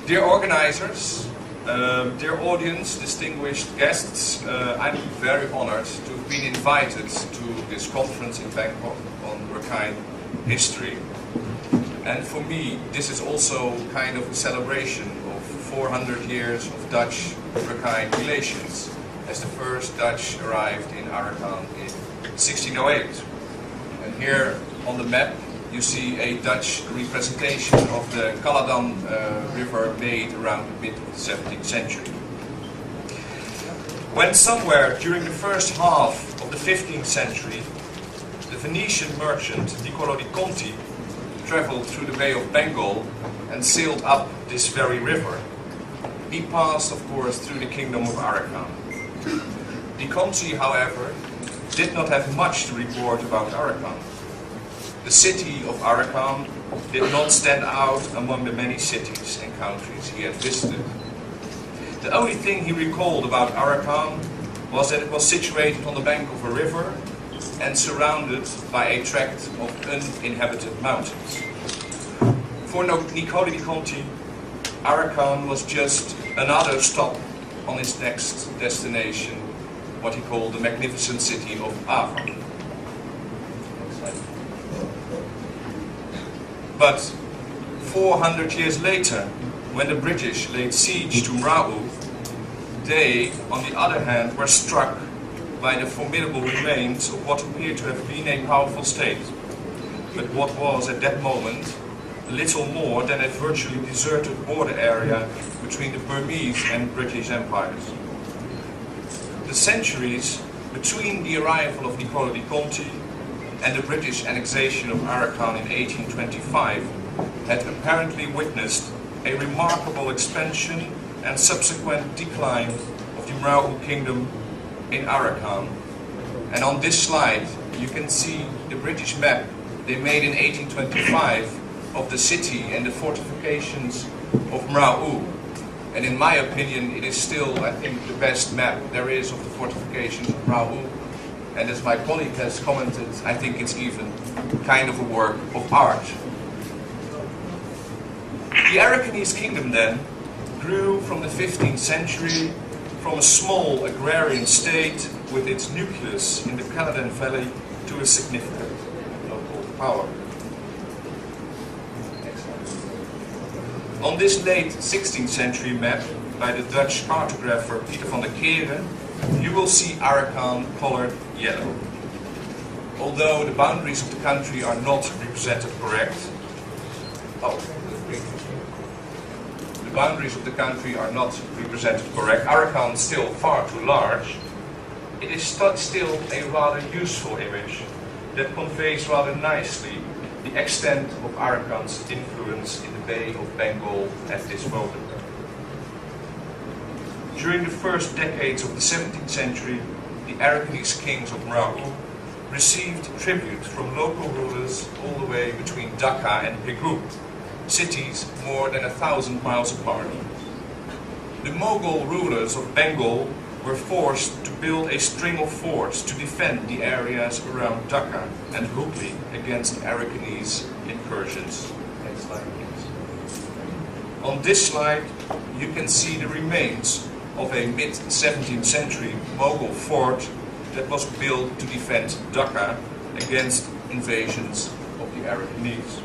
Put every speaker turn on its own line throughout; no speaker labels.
Dear organizers, dear audience, distinguished guests, I'm very honored to have been invited to this conference in Bangkok on Rakhine history. And for me, this is also kind of a celebration of 400 years of Dutch-Rakhine relations, as the first Dutch arrived in Arakan in 1608. And here on the map you see a Dutch representation of the Galen river made around the mid of the 17th century. When somewhere during the first half of the 15th century, the Venetian merchant Niccolo di Conti traveled through the Bay of Bengal and sailed up this very river, he passed, of course, through the kingdom of Arakan. Di Conti, however, did not have much to report about Arakan. The city of Arakan did not stand out among the many cities and countries he had visited. The only thing he recalled about Arakan was that it was situated on the bank of a river and surrounded by a tract of uninhabited mountains. For Niccolo di Conti, Arakan was just another stop on his next destination, what he called the magnificent city of Ava. But 400 years later, when the British laid siege to Mrau, they, on the other hand, were struck by the formidable remains of what appeared to have been a powerful state, but what was at that moment little more than a virtually deserted border area between the Burmese and British empires. The centuries between the arrival of Niccolo di Conti and the British annexation of Arakan in 1825 had apparently witnessed a remarkable expansion and subsequent decline of the Mrau kingdom in Arakan. And on this slide you can see the British map they made in 1825 of the city and the fortifications of Mrau. And in my opinion it is still, I think, the best map there is of the fortifications of Mrau. And as my colleague has commented, I think it's even kind of a work of art. The Arakanese kingdom then grew from the 15th century from a small agrarian state with its nucleus in the Caledon Valley to a significant local power. On this late 16th century map by the Dutch cartographer Pieter van der Kere, you will see Arakan colored yellow. Although the boundaries of the country are not represented correct, the boundaries of the country are not represented correct, Arakan is still far too large. It is still a rather useful image that conveys rather nicely the extent of Arakan's influence in the Bay of Bengal at this moment. During the first decades of the 17th century, the Arakanese kings of Mrau received tribute from local rulers all the way between Dhaka and Pegu, cities more than 1,000 miles apart. The Mughal rulers of Bengal were forced to build a string of forts to defend the areas around Dhaka and Hooghly against Arakanese incursions. Next slide, please. On this slide, you can see the remains of a mid-17th century Mughal fort that was built to defend Dhaka against invasions of the Arakanese.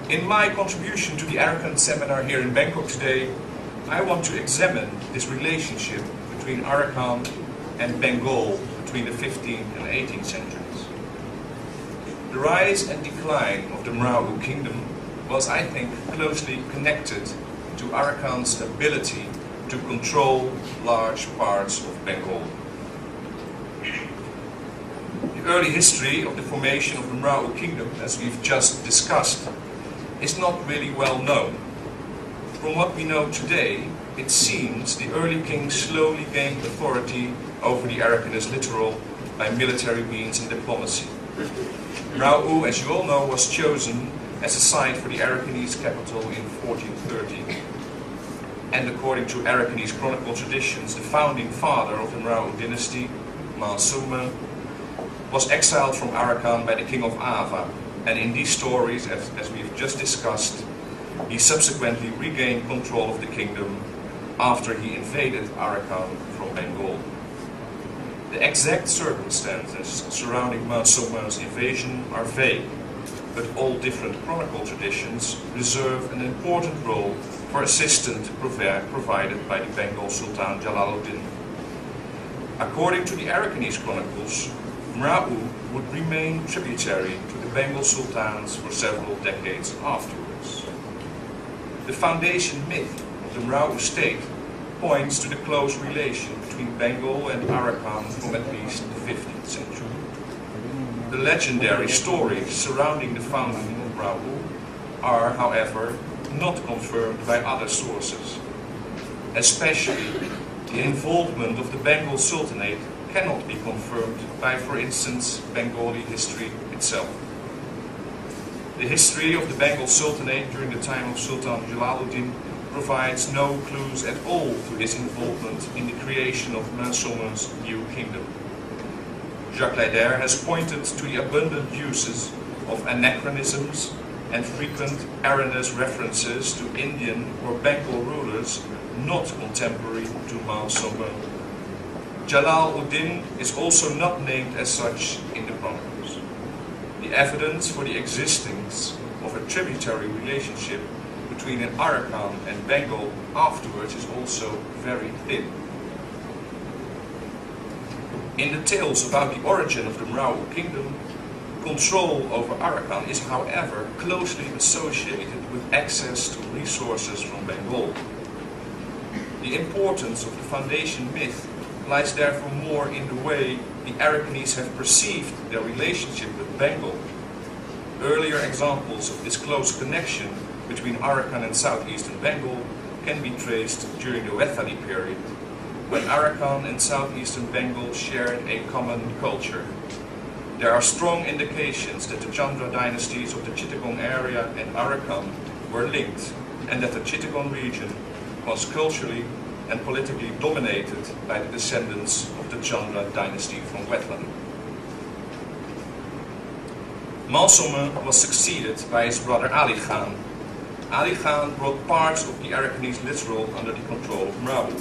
In my contribution to the Arakan seminar here in Bangkok today, I want to examine this relationship between Arakan and Bengal between the 15th and 18th centuries. The rise and decline of the Mrau kingdom was, I think, closely connected to Arakan's ability to control large parts of Bengal. The early history of the formation of the Mrau kingdom, as we've just discussed, is not really well known. From what we know today, it seems the early kings slowly gained authority over the Arakanese littoral by military means and diplomacy. Mrau, as you all know, was chosen as a site for the Arakanese capital in 1430. And according to Arakanese chronicle traditions, the founding father of the Mrau dynasty, Malsuma, was exiled from Arakan by the king of Ava. And in these stories, as we've just discussed, He subsequently regained control of the kingdom after he invaded Arakan from Bengal. The exact circumstances surrounding Mao-Soman's invasion are vague, but all different chronicle traditions reserve an important role for assistance provided by the Bengal Sultan Jalaluddin. According to the Arakanese chronicles, Mra'u would remain tributary to the Bengal sultans for several decades afterwards. The foundation myth of the Mra'u state points to the close relation between Bengal and Arakan from at least the 15th century. The legendary stories surrounding the founding of Mra'u are, however, not confirmed by other sources. Especially, the involvement of the Bengal Sultanate cannot be confirmed by, for instance, Bengali history itself. The history of the Bengal Sultanate during the time of Sultan Jalaluddin provides no clues at all to his involvement in the creation of Mao-Soman's new kingdom. Jacques Leider has pointed to the abundant uses of anachronisms and frequent erroneous references to Indian or Bengal rulers not contemporary to Mao-Soman. Jalaluddin is also not named as such in the chronicles. The evidence for the existence of a tributary relationship between an Arakan and Bengal afterwards is also very thin. In the tales about the origin of the Mra'u kingdom, control over Arakan is, however, closely associated with access to resources from Bengal. The importance of the foundation myth lies therefore more in the way the Arakanese have perceived their relationship with Bengal. Earlier examples of this close connection between Arakan and southeastern Bengal can be traced during the Wethali period, when Arakan and southeastern Bengal shared a common culture. There are strong indications that the Chandra dynasties of the Chittagong area and Arakan were linked, and that the Chittagong region was culturally and politically dominated by the descendants of the Chandra dynasty from Wetland. Mao-Soman was succeeded by his brother Ali Khan. Ali Khan brought parts of the Arakanese littoral under the control of Mra'u.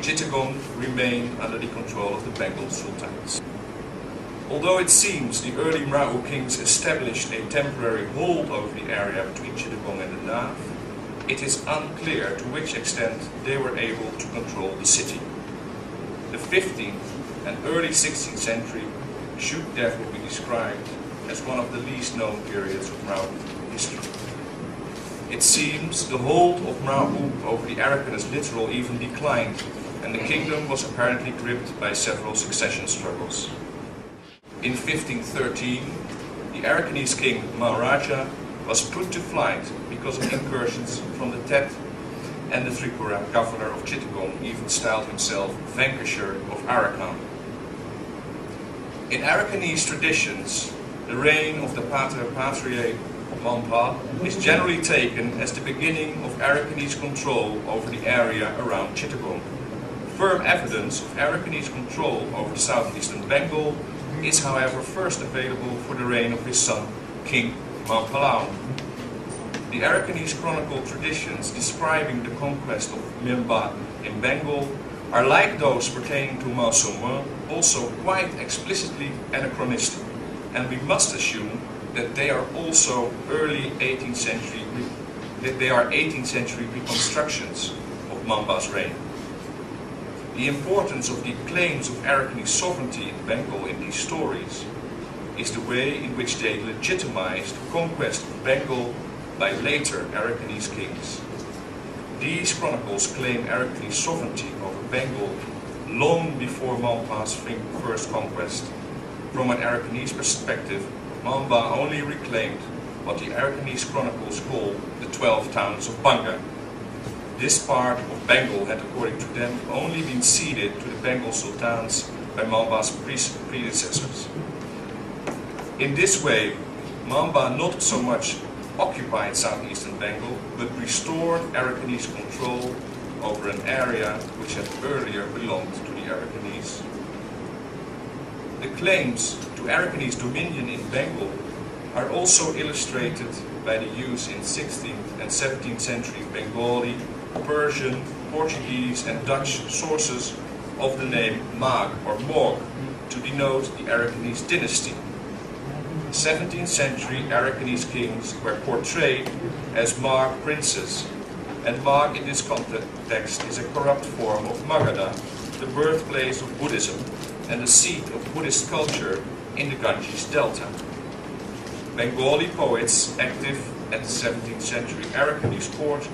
Chittagong remained under the control of the Bengal sultans. Although it seems the early Mra'u kings established a temporary hold over the area between Chittagong and the Nav, it is unclear to which extent they were able to control the city. The 15th and early 16th century should therefore be described as one of the least known periods of Mra'u history. It seems the hold of Mra'u over the Arakanese littoral even declined, and the kingdom was apparently gripped by several succession struggles. In 1513, the Arakanese king Maharaja was put to flight because of incursions from the Tet, and the Tripura governor of Chittagong even styled himself vanquisher of Arakan. In Arakanese traditions, the reign of the Pater Patriae Mampa is generally taken as the beginning of Arakanese control over the area around Chittagong. Firm evidence of Arakanese control over the southeastern Bengal is, however, first available for the reign of his son, King Mampalaun. The Arakanese chronicle traditions describing the conquest of Mimba in Bengal are, like those pertaining to Mao-Soman, also quite explicitly anachronistic, and we must assume that they are also early 18th century reconstructions of Mamba's reign. The importance of the claims of Arakanese sovereignty in Bengal in these stories is the way in which they legitimized the conquest of Bengal by later Arakanese kings. These chronicles claim Arakanese sovereignty over Bengal long before Mampa's first conquest. From an Arakanese perspective, Mamba only reclaimed what the Arakanese chronicles call the 12 towns of Banga. This part of Bengal had, according to them, only been ceded to the Bengal sultans by Mamba's predecessors. In this way, Mamba not so much occupied southeastern Bengal, but restored Arakanese control over an area which had earlier belonged to the Arakanese. The claims to Arakanese dominion in Bengal are also illustrated by the use in 16th and 17th century Bengali, Persian, Portuguese and Dutch sources of the name Mag or Mog to denote the Arakanese dynasty. 17th century Arakanese kings were portrayed as Mag princes, and Mag in this context is a corrupt form of Magadha, the birthplace of Buddhism and the seat of Buddhist culture in the Ganges Delta. Bengali poets active at the 17th century Arakanese court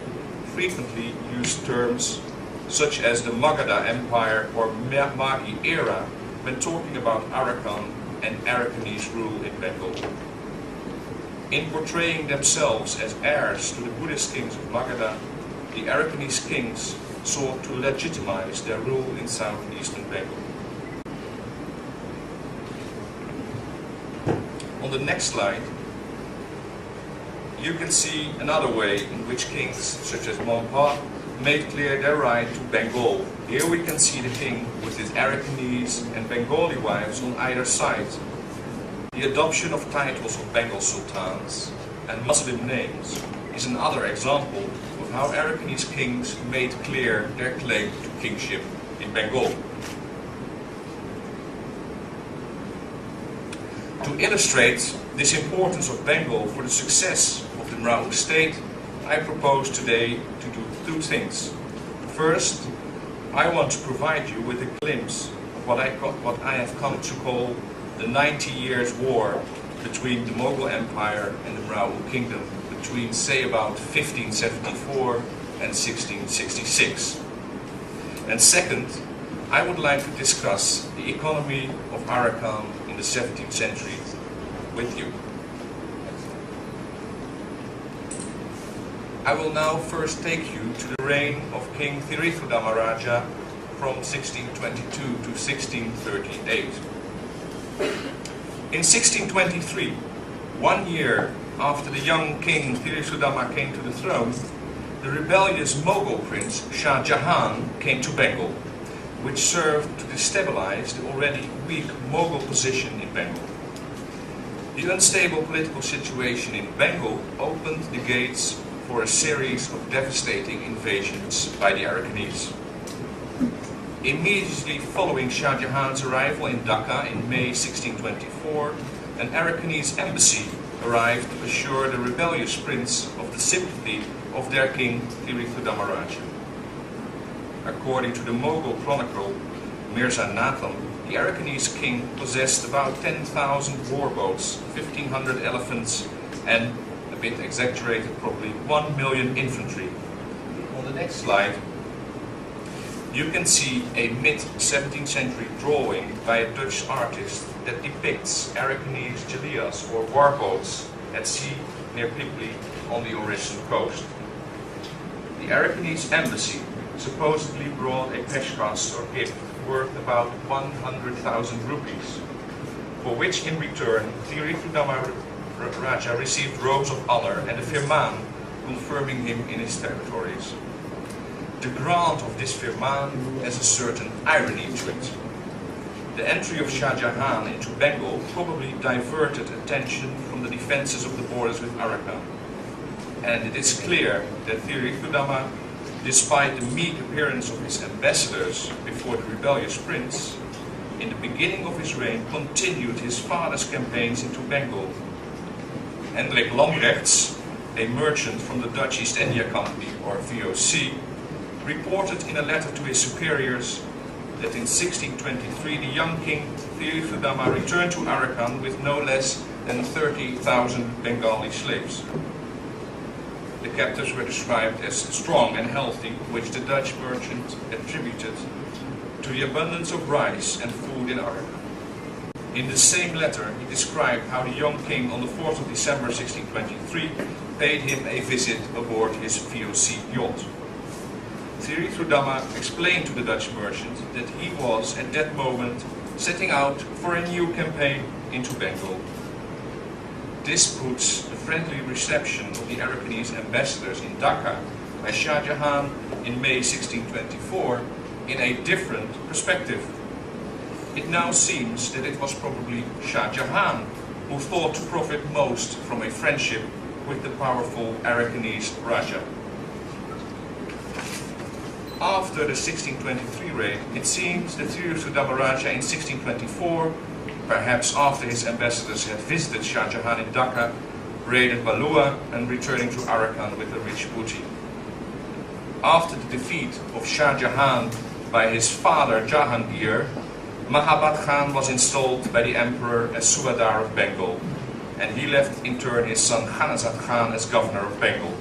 frequently used terms such as the Magadha Empire or Magi era when talking about Arakan and Arakanese rule in Bengal. In portraying themselves as heirs to the Buddhist kings of Magadha, the Arakanese kings sought to legitimize their rule in southeastern Bengal. On the next slide, you can see another way in which kings such as Monpa made clear their right to Bengal. Here we can see the king with his Arakanese and Bengali wives on either side. The adoption of titles of Bengal sultans and Muslim names is another example of how Arakanese kings made clear their claim to kingship in Bengal. To illustrate this importance of Bengal for the success of the Mrau state, I propose today to do two things. First, I want to provide you with a glimpse of what I have come to call the 90 Years' War between the Mughal Empire and the Mrau Kingdom between, say, about 1574 and 1666. And second, I would like to discuss the economy of Arakan in the 17th century with you. I will now first take you to the reign of King Thirithodama Raja from 1622 to 1638. In 1623, 1 year after the young King Thirithodama came to the throne, the rebellious Mughal prince Shah Jahan came to Bengal, which served to destabilize the already weak Mughal position in Bengal. The unstable political situation in Bengal opened the gates for a series of devastating invasions by the Arakanese. Immediately following Shah Jahan's arrival in Dhaka in May 1624, an Arakanese embassy arrived to assure the rebellious prince of the sympathy of their king Thirithodama Raja. According to the Mughal chronicle Mirza Natham, the Arakanese king possessed about 10,000 warboats, 1,500 elephants, and, a bit exaggerated probably, 1 million infantry. On the next slide, you can see a mid-17th century drawing by a Dutch artist that depicts Arakanese gilias or warboats at sea near Pipli on the Orissar coast. The Arakanese embassy supposedly brought a peshkas or gift worth about 100,000 rupees, for which in return Thirithodama Raja received robes of honor and a firman confirming him in his territories. The grant of this firman has a certain irony to it. The entry of Shah Jahan into Bengal probably diverted attention from the defenses of the borders with Arakan. And it is clear that Thirithodama, despite the meek appearance of his ambassadors before the rebellious prince, in the beginning of his reign continued his father's campaigns into Bengal. Hendrik Lambrechts, a merchant from the Dutch East India Company, or VOC, reported in a letter to his superiors that in 1623 the young king Thirithodama returned to Arakan with no less than 30,000 Bengali slaves. The captives were described as strong and healthy, which the Dutch merchant attributed to the abundance of rice and food in Arakan. In the same letter, he described how the young king on the 4th of December 1623 paid him a visit aboard his VOC yacht. Thirithodama explained to the Dutch merchant that he was at that moment setting out for a new campaign into Bengal. This puts the friendly reception of the Arakanese ambassadors in Dhaka by Shah Jahan in May 1624 in a different perspective. It now seems that it was probably Shah Jahan who thought to profit most from a friendship with the powerful Arakanese Raja. After the 1623 raid, it seems that Thiru-Sudama Raja in 1624, perhaps after his ambassadors had visited Shah Jahan in Dhaka, raided Balua and returning to Arakan with a rich booty. After the defeat of Shah Jahan by his father Jahangir, Mahabad Khan was installed by the emperor as Subadar of Bengal, and he left in turn his son Khanazad Khan as governor of Bengal.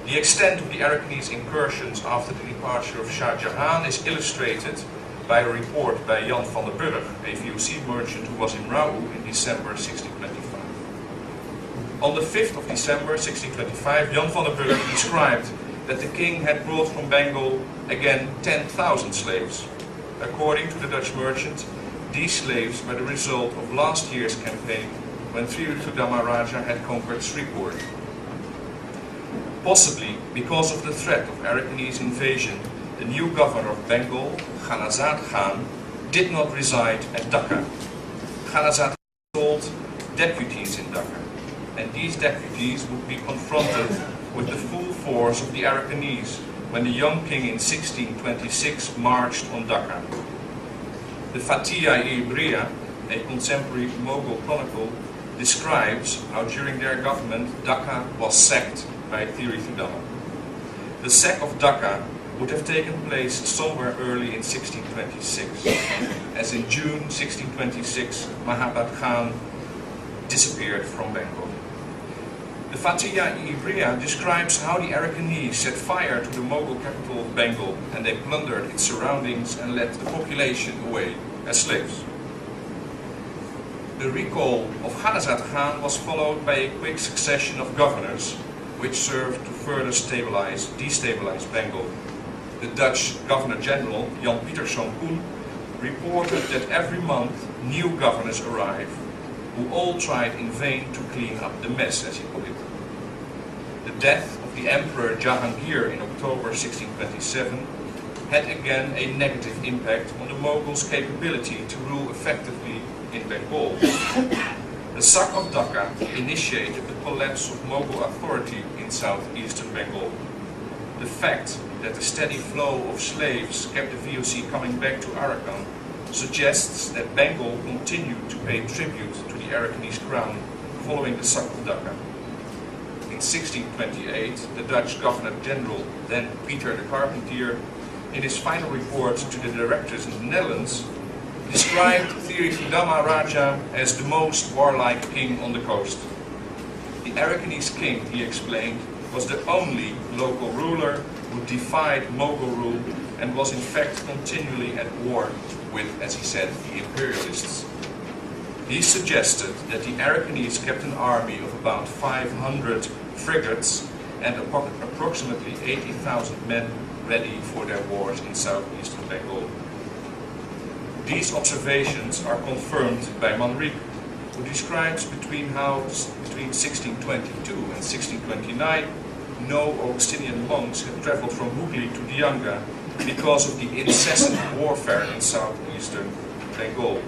The extent of the Arakanese incursions after the departure of Shah Jahan is illustrated by a report by Jan van der Burg, a VOC merchant who was in Rau in December 1625. On the 5th of December 1625, Jan van der Burg described that the king had brought from Bengal again 10,000 slaves. According to the Dutch merchant, these slaves were the result of last year's campaign when Thiru-Sudama Raja had conquered Sripur. Possibly because of the threat of Arakanese invasion, the new governor of Bengal, Khanazad Khan, did not reside at Dhaka. Khanazad installed deputies in Dhaka, and these deputies would be confronted with the full force of the Arakanese when the young king in 1626 marched on Dhaka. The Fathiya-i-Ibriya, a contemporary Mughal chronicle, describes how during their government Dhaka was sacked by Thiru-Sudama. The sack of Dhaka would have taken place somewhere early in 1626, as in June 1626 Mahabad Khan disappeared from Bengal. The Fathiya-i-Ibriya describes how the Arakanese set fire to the Mughal capital of Bengal, and they plundered its surroundings and led the population away as slaves. The recall of Khanazad Khan was followed by a quick succession of governors, which served to further destabilize Bengal. The Dutch Governor-General, Jan Pieterszoon Koen, reported that every month new governors arrived, who all tried in vain to clean up the mess, as he put it. The death of the Emperor Jahangir in October 1627 had again a negative impact on the Mughals' capability to rule effectively in Bengal. The sack of Dhaka initiated the collapse of Mughal authority in southeastern Bengal. The fact that the steady flow of slaves kept the VOC coming back to Arakan suggests that Bengal continued to pay tribute to the Arakanese crown following the sack of Dhaka. In 1628, the Dutch Governor-General, then Peter the Carpentier, in his final report to the directors in the Netherlands, described Thiru-Sudama Raja as the most warlike king on the coast. The Arakanese king, he explained, was the only local ruler who defied Mughal rule and was in fact continually at war with, as he said, the imperialists. He suggested that the Arakanese kept an army of about 500 frigates and approximately 80,000 men ready for their wars in southeastern Bengal. These observations are confirmed by Manrique, who describes between 1622 and 1629 no Augustinian monks had traveled from Hooghly to Dianga because of the incessant warfare in southeastern Bengal.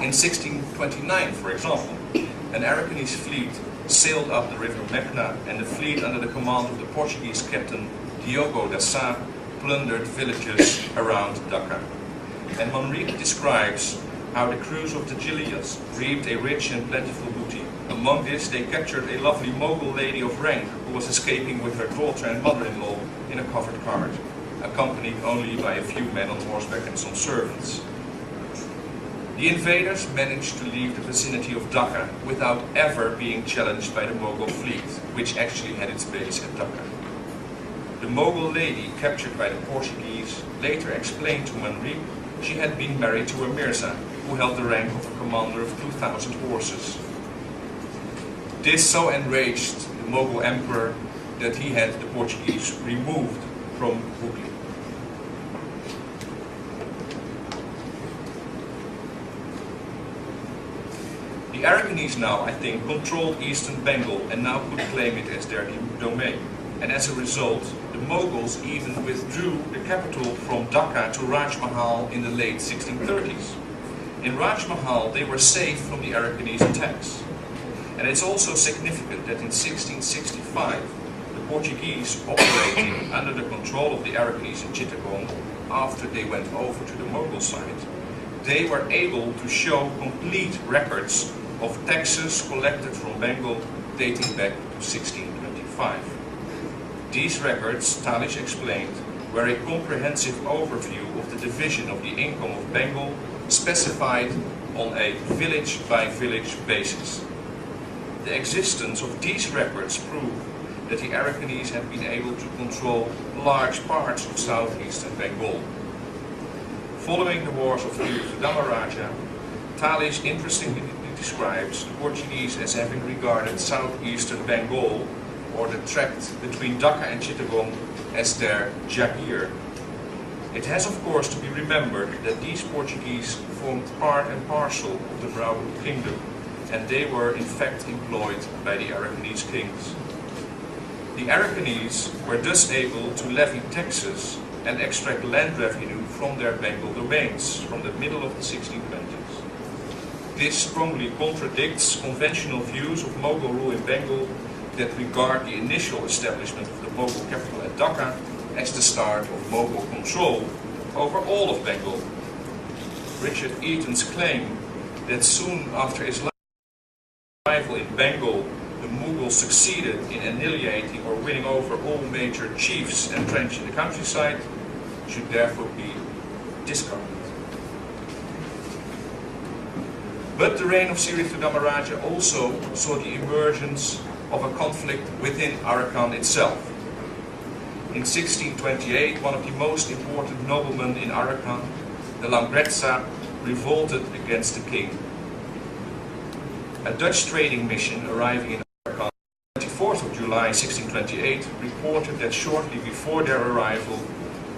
In 1629, for example, an Arakanese fleet sailed up the river Meghna, and the fleet under the command of the Portuguese captain Diogo da Sá plundered villages around Dhaka. And Manrique describes how the crews of the Gilias reaped a rich and plentiful booty. Among this, they captured a lovely Mughal lady of rank who was escaping with her daughter and mother-in-law in a covered cart, accompanied only by a few men on horseback and some servants. The invaders managed to leave the vicinity of Dhaka without ever being challenged by the Mughal fleet, which actually had its base at Dhaka. The Mughal lady captured by the Portuguese later explained to Manrique she had been married to a Mirza, who held the rank of a commander of 2,000 horses. This so enraged the Mughal emperor that he had the Portuguese removed from Hooghly. The Arakanese now, I think, controlled eastern Bengal and now could claim it as their domain. And as a result, the Mughals even withdrew the capital from Dhaka to Rajmahal in the late 1630s. In Raj Mahal, they were safe from the Arakanese attacks. And it's also significant that in 1665, the Portuguese operating under the control of the Arakanese in Chittagong, after they went over to the Mughal side, they were able to show complete records of taxes collected from Bengal dating back to 1625. These records, Talish explained, were a comprehensive overview of the division of the income of Bengal specified on a village-by-village basis. The existence of these records prove that the Arakanese had been able to control large parts of southeastern Bengal. Following the wars of Tiruthamaraja, Talish interestingly describes the Portuguese as having regarded southeastern Bengal, or the tract between Dhaka and Chittagong, as their Jagir. It has of course to be remembered that these Portuguese formed part and parcel of the Brahmin kingdom, and they were in fact employed by the Arakanese kings. The Arakanese were thus able to levy taxes and extract land revenue from their Bengal domains from the middle of the 1620s. This strongly contradicts conventional views of Mughal rule in Bengal that regard the initial establishment of the Mughal capital at Dhaka as the start of Mughal control over all of Bengal. Richard Eaton's claim that soon after his arrival in Bengal, the Mughals succeeded in annihilating or winning over all major chiefs entrenched in the countryside should therefore be discarded. But the reign of Tiruthamaraja also saw the emergence of a conflict within Arakan itself. In 1628, one of the most important noblemen in Arakan, the Langretsa, revolted against the king. A Dutch trading mission arriving in Arakan on the 24th of July 1628 reported that shortly before their arrival,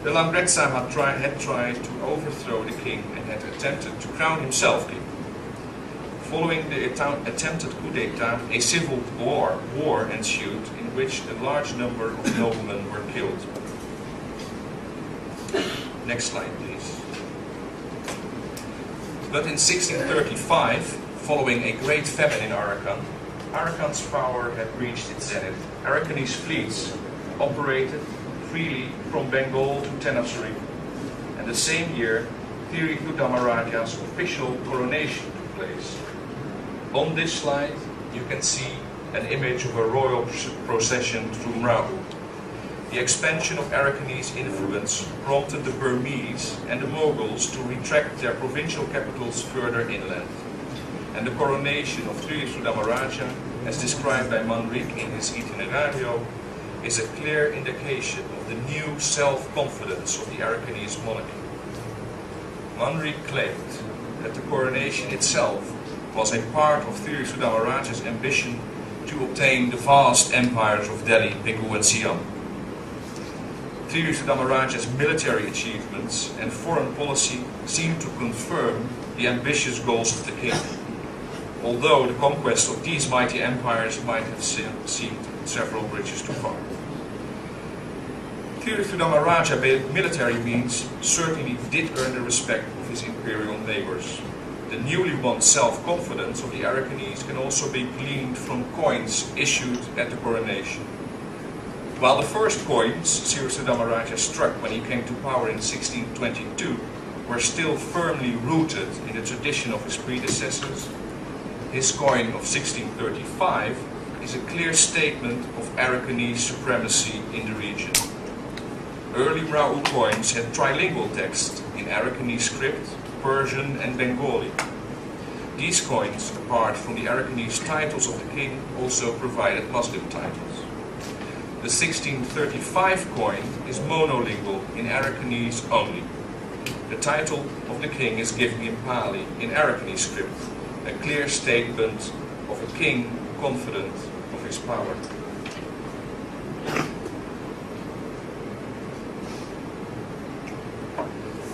the Langretsa had tried to overthrow the king and had attempted to crown himself king. Following the attempted coup d'etat, a civil war ensued in which a large number of noblemen were killed. Next slide, please. But in 1635, following a great famine in Arakan, Arakan's power had reached its zenith. Arakanese fleets operated freely from Bengal to Tenasserim, and the same year, Tiruthamaraja's official coronation took place. On this slide, you can see an image of a royal procession through Mrau. The expansion of Arakanese influence prompted the Burmese and the Mughals to retract their provincial capitals further inland. And the coronation of Tiruthamaraja, as described by Manrique in his Itinerario, is a clear indication of the new self-confidence of the Arakanese monarchy. Manrique claimed that the coronation itself was a part of Tiruthamaraja's ambition to obtain the vast empires of Delhi, Pegu and Siam. Tiruthamaraja's military achievements and foreign policy seem to confirm the ambitious goals of the king, although the conquest of these mighty empires might have seemed several bridges too far. Tiruthamaraja's military means certainly did earn the respect of his imperial neighbors. The newly won self-confidence of the Arakanese can also be gleaned from coins issued at the coronation. While the first coins Tiruthamaraja struck when he came to power in 1622 were still firmly rooted in the tradition of his predecessors, his coin of 1635 is a clear statement of Arakanese supremacy in the region. Early Mrau coins had trilingual text in Arakanese script, Persian and Bengali. These coins, apart from the Arakanese titles of the king, also provided Muslim titles. The 1635 coin is monolingual in Arakanese only. The title of the king is given in Pali, in Arakanese script, a clear statement of a king confident of his power.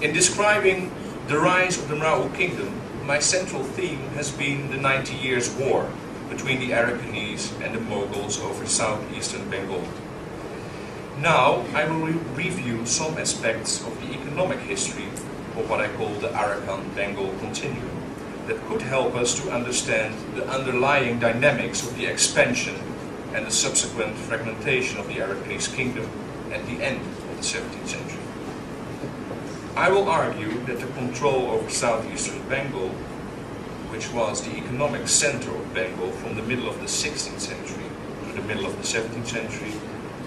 In describing the rise of the Mrau kingdom, my central theme has been the 90 Years' War between the Arakanese and the Mughals over southeastern Bengal. Now I will review some aspects of the economic history of what I call the Arakan-Bengal continuum. that could help us to understand the underlying dynamics of the expansion and the subsequent fragmentation of the Arakanese kingdom at the end of the 17th century. I will argue that the control over southeastern Bengal, which was the economic center of Bengal from the middle of the 16th century to the middle of the 17th century,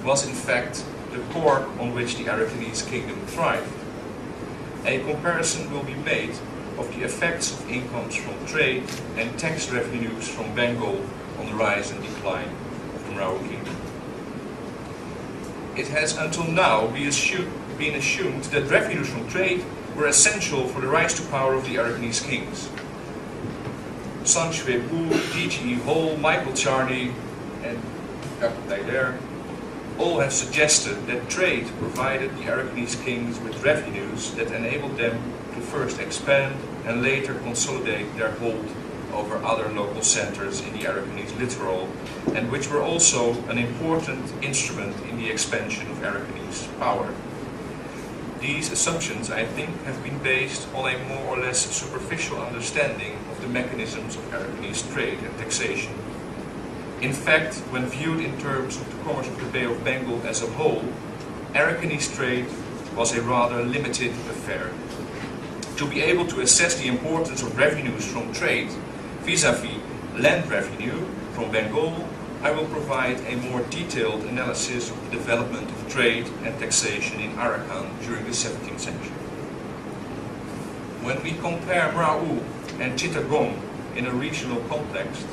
was in fact the core on which the Arakanese kingdom thrived. A comparison will be made of the effects of incomes from trade and tax revenues from Bengal on the rise and decline of the Marwar kingdom. It has until now been assumed that revenues from trade were essential for the rise to power of the Arakanese kings. Sanchwe Wu, D.G. Hall, Michael Charney, and Dr. there all have suggested that trade provided the Arakanese kings with revenues that enabled them to first expand and later consolidate their hold over other local centers in the Arakanese littoral, and which were also an important instrument in the expansion of Arakanese power. These assumptions, I think, have been based on a more or less superficial understanding of the mechanisms of Arakanese trade and taxation. In fact, when viewed in terms of the commerce of the Bay of Bengal as a whole, Arakanese trade was a rather limited affair. To be able to assess the importance of revenues from trade vis-à-vis land revenue from Bengal, I will provide a more detailed analysis of the development of trade and taxation in Arakan during the 17th century. When we compare Marwar and Chittagong in a regional context,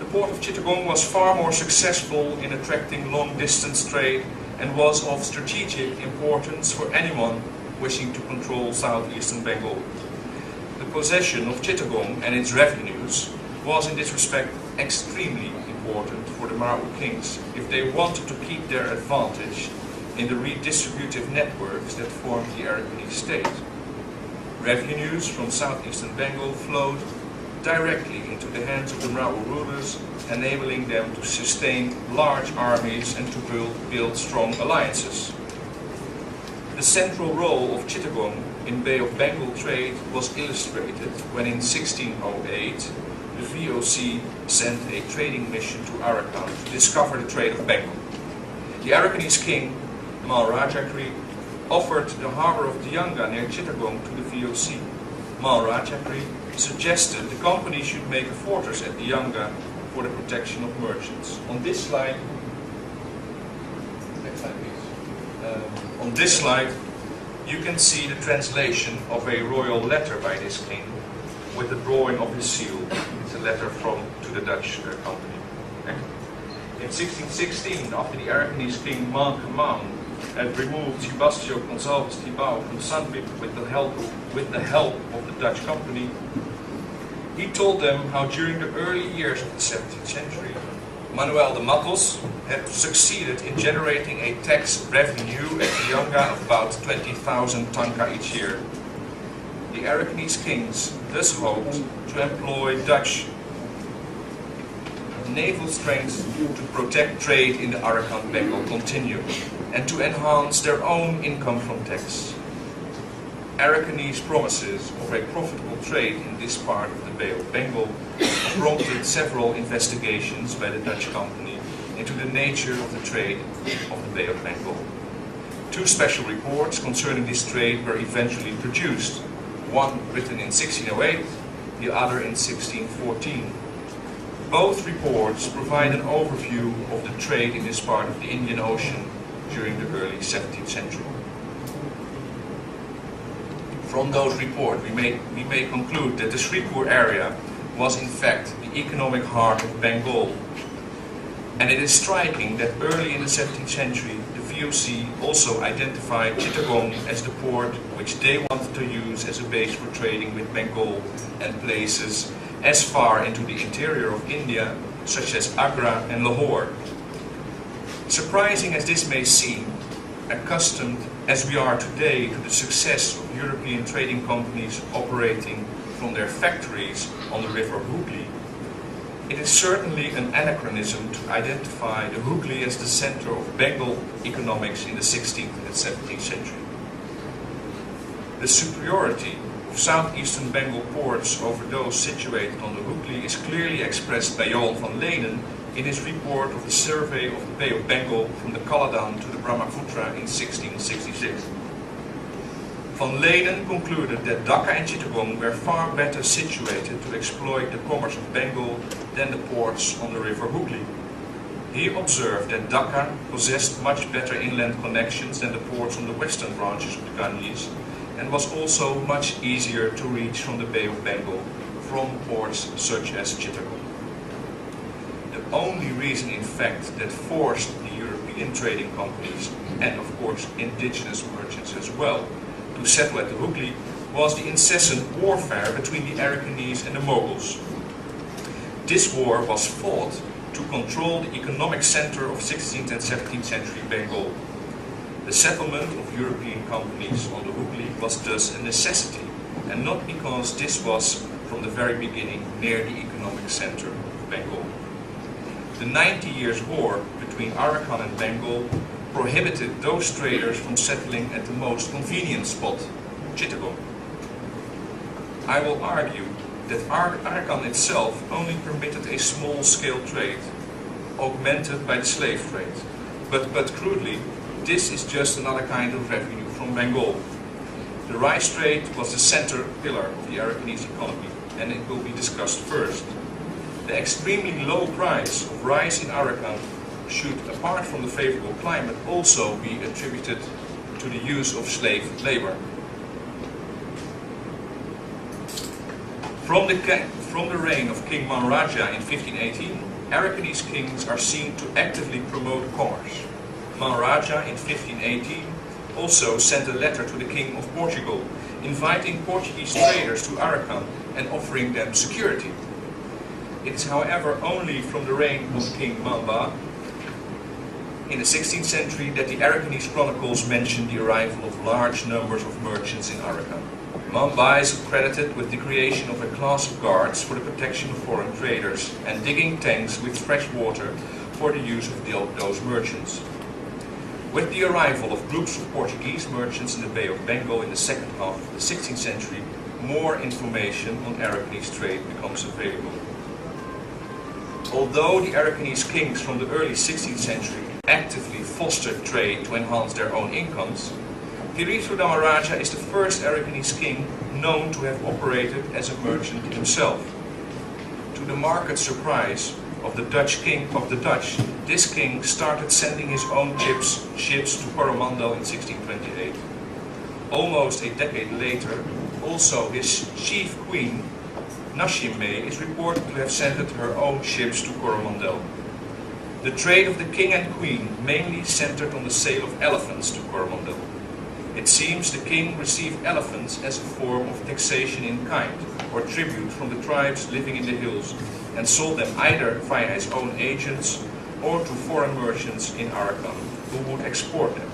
the port of Chittagong was far more successful in attracting long-distance trade and was of strategic importance for anyone wishing to control southeastern Bengal. The possession of Chittagong and its revenues was in this respect extremely important for the Marwar kings if they wanted to keep their advantage in the redistributive networks that formed the Arakanese state. Revenues from southeastern Bengal flowed directly into the hands of the Marwar rulers, enabling them to sustain large armies and to build strong alliances. The central role of Chittagong in Bay of Bengal trade was illustrated when in 1608 the VOC sent a trading mission to Arakan to discover the trade of Bengal. The Arakanese king, Malrajagri, offered the harbor of Dianga near Chittagong to the VOC. Malrajagri suggested the company should make a fortress at Dianga for the protection of merchants. On this slide, next slide please. On this slide, you can see the translation of a royal letter by this king with the drawing of his seal. It's a letter to the Dutch company. In 1616, after the Arakanese king Malkamam had removed Sebastio Gonçalves Tibau from Sandwich with the help of the Dutch company, he told them how during the early years of the 17th century, Manuel de Matos had succeeded in generating a tax revenue at Dianga of about 20,000 tanka each year. The Arakanese kings thus hoped to employ Dutch naval strength to protect trade in the Arakan-Bengal continuum and to enhance their own income from tax. Arakanese promises of a profitable trade in this part of the Bay of Bengal prompted several investigations by the Dutch company into the nature of the trade of the Bay of Bengal. Two special reports concerning this trade were eventually produced, one written in 1608, the other in 1614. Both reports provide an overview of the trade in this part of the Indian Ocean during the early 17th century. From those reports, we may conclude that the Sripur area was in fact the economic heart of Bengal. And it is striking that early in the 17th century, the VOC also identified Chittagong as the port which they wanted to use as a base for trading with Bengal and places as far into the interior of India, such as Agra and Lahore. Surprising as this may seem, accustomed as we are today to the success of European trading companies operating from their factories on the river Hooghly, it is certainly an anachronism to identify the Hooghly as the center of Bengal economics in the 16th and 17th century. The superiority of southeastern Bengal ports over those situated on the Hooghly is clearly expressed by Johan van Lenen in his report of the survey of the Bay of Bengal from the Kaladan to the Brahmaputra in 1666. Van Lenen concluded that Dhaka and Chittagong were far better situated to exploit the commerce of Bengal than the ports on the river Hooghly. He observed that Dhaka possessed much better inland connections than the ports on the western branches of the Ganges, and was also much easier to reach from the Bay of Bengal from ports such as Chittagong. The only reason, in fact, that forced the European trading companies, and of course indigenous merchants as well, to settle at the Hooghly was the incessant warfare between the Arakanese and the Mughals. This war was fought to control the economic center of 16th and 17th century Bengal. The settlement of European companies on the Hooghly was thus a necessity, and not because this was from the very beginning near the economic center of Bengal. The 90 Years' War between Arakan and Bengal prohibited those traders from settling at the most convenient spot, Chittagong. I will argue that Arakan itself only permitted a small-scale trade, augmented by the slave trade. But crudely, this is just another kind of revenue from Bengal. The rice trade was the center pillar of the Arakanese economy, and it will be discussed first. The extremely low price of rice in Arakan should, apart from the favorable climate, also be attributed to the use of slave labor. From the reign of King Maharaja in 1518, Arakanese kings are seen to actively promote commerce. Maharaja in 1518 also sent a letter to the King of Portugal, inviting Portuguese traders to Arakan and offering them security. It is, however, only from the reign of King Mamba in the 16th century that the Arakanese chronicles mention the arrival of large numbers of merchants in Arakan. Mamba is credited with the creation of a class of guards for the protection of foreign traders and digging tanks with fresh water for the use of those merchants. With the arrival of groups of Portuguese merchants in the Bay of Bengal in the second half of the 16th century, more information on Arakanese trade becomes available. Although the Arakanese kings from the early 16th century actively fostered trade to enhance their own incomes, Maharaja is the first Arakanese king known to have operated as a merchant himself. To the marked surprise of the Dutch, this king started sending his own ships to Coromandel in 1628. Almost a decade later, also his chief queen, Nashime, is reported to have sent her own ships to Coromandel. The trade of the king and queen mainly centered on the sale of elephants to Coromandel. It seems the king received elephants as a form of taxation in kind, or tribute from the tribes living in the hills, and sold them either via his own agents or to foreign merchants in Arakan, who would export them.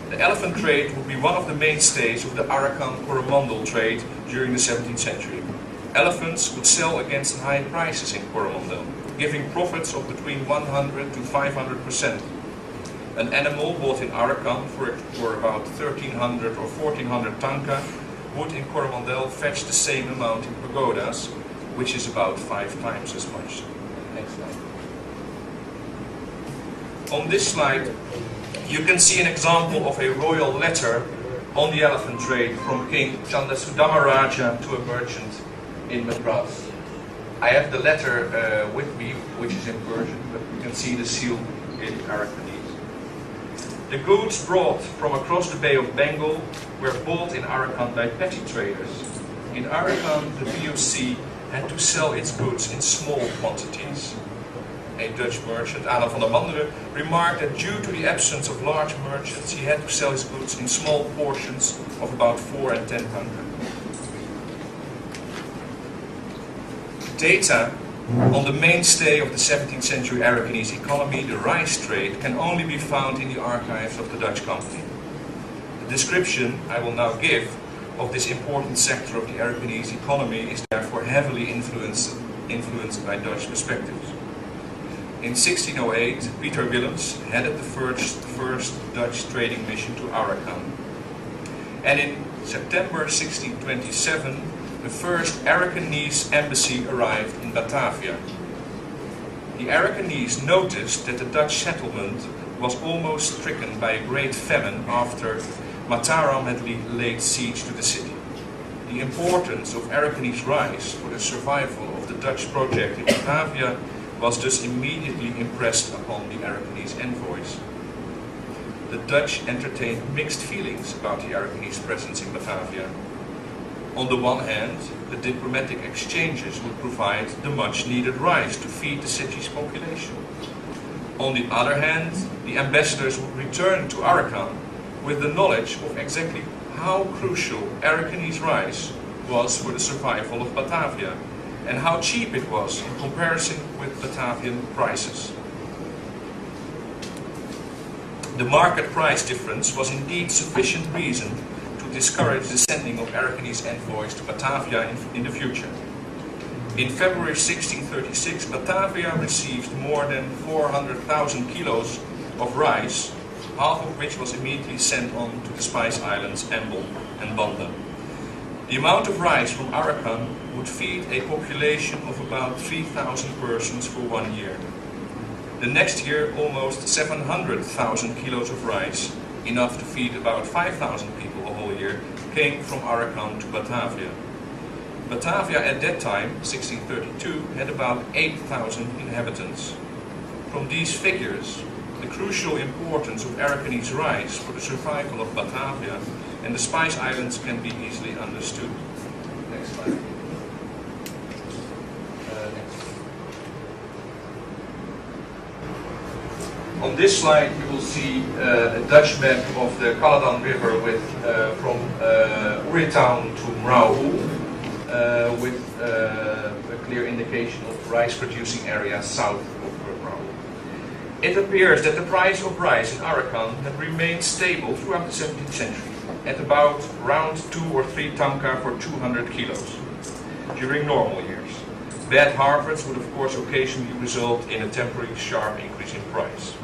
The elephant trade would be one of the mainstays of the Arakan-Coromandel trade during the 17th century. Elephants would sell against high prices in Coromandel, giving profits of between 100 to 500%. An animal bought in Arakan for about 1300 or 1400 tanka would in Coromandel fetch the same amount in pagodas, which is about 5 times as much. Next slide. On this slide, you can see an example of a royal letter on the elephant trade from King Chandrasudamaraja to a merchant in Madras. I have the letter with me, which is in Persian, but you can see the seal in Arakanese. The goods brought from across the Bay of Bengal were bought in Arakan by petty traders. In Arakan, the VOC had to sell its goods in small quantities. A Dutch merchant, Alan van der Manderen, remarked that due to the absence of large merchants, he had to sell his goods in small portions of about 4 and 10 tanka. Data on the mainstay of the 17th century Arakanese economy, the rice trade, can only be found in the archives of the Dutch company. The description I will now give of this important sector of the Arakanese economy is therefore heavily influenced by Dutch perspectives. In 1608, Peter Willems headed the first Dutch trading mission to Arakan. And in September 1627, the first Arakanese embassy arrived in Batavia. The Arakanese noticed that the Dutch settlement was almost stricken by a great famine after Mataram had laid siege to the city. The importance of Arakanese rice for the survival of the Dutch project in Batavia was thus immediately impressed upon the Arakanese envoys. The Dutch entertained mixed feelings about the Arakanese presence in Batavia. On the one hand, the diplomatic exchanges would provide the much needed rice to feed the city's population. On the other hand, the ambassadors would return to Arakan with the knowledge of exactly how crucial Arakanese rice was for the survival of Batavia and how cheap it was in comparison with Batavian prices. The market price difference was indeed sufficient reason to discourage the sending of Arakanese envoys to Batavia in the future. In February 1636, Batavia received more than 400,000 kilos of rice, half of which was immediately sent on to the Spice Islands, Ambon and Banda. The amount of rice from Arakan would feed a population of about 3,000 persons for 1 year. The next year, almost 700,000 kilos of rice, enough to feed about 5,000 people a whole year, came from Arakan to Batavia. Batavia at that time, 1632, had about 8,000 inhabitants. From these figures, the crucial importance of Arakanese rice for the survival of Batavia and the Spice Islands can be easily understood. Next slide. On this slide you will see a Dutch map of the Caladan River with, from Uritown to Mrauhu, with a clear indication of rice-producing areas south of Mrauhu. It appears that the price of rice in Arakan had remained stable throughout the 17th century, at about around 2 or 3 tanka for 200 kilos during normal years. Bad harvests would of course occasionally result in a temporary sharp increase in price.